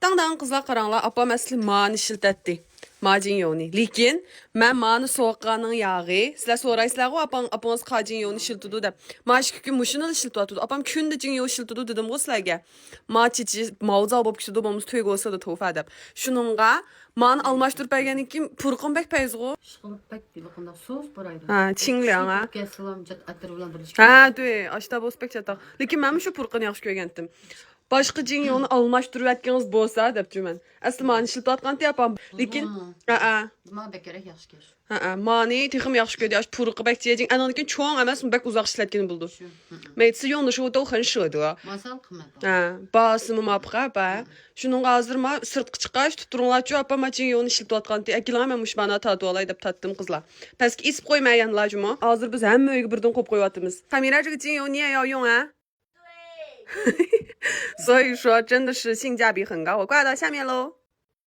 Dağdan qızlar qaranglar, apam əsli mani işiltətdi. Macin yoni. Lekin mən mani soğuqqanın yağı, sizlər soraysızlar o apamız qacin yoni işiltudu da. Maşki gün muşunu işiltudu. Apam kündə cin yoni işiltudu dedim o sizlərə. Ma çiçi mauza olub küçüdə babamız toy olsa da tofa edib. Şununğa mani almaşdırıb bərgənin kim purqun bək pəyizğu. Şıqılıb bək deyil, oxunda sos baraydı. Ha, çingli ha. Gəsəlam cət ətərvlan birləşik. Ha, düy, aşta boz bək çataq. Lekin mən şu purqun yaxşı görgəndim. Başqa cin yonu almaşdırıb ətkiniz bolsa dəbcü mən. Əsli mani işiltatqan deyapam. Lekin Buna bəkərək yaxşı gəlir. mani texim yaxşı görüyor. Purqu bək deyəcək. Ananikən çoğun əməs bək uzaq işlətgəni buldu. 每次用的时候都很舍得。 Masal qiyməti. Basımı mapqa ba. Şunun hazırma sırtqı çıxaş tuturunlar ki, apama cin yonu işiltatqan deyə. Əkilan mən muşbana tadı olay deyib tatdım qızlar. Pəski isp qoymayanlar cuma. Hazır biz həmmə öygü birdən qop qoyatımız. Kamera这个精油你也要用啊？对。所以说真的是性价比很高，我挂到下面喽。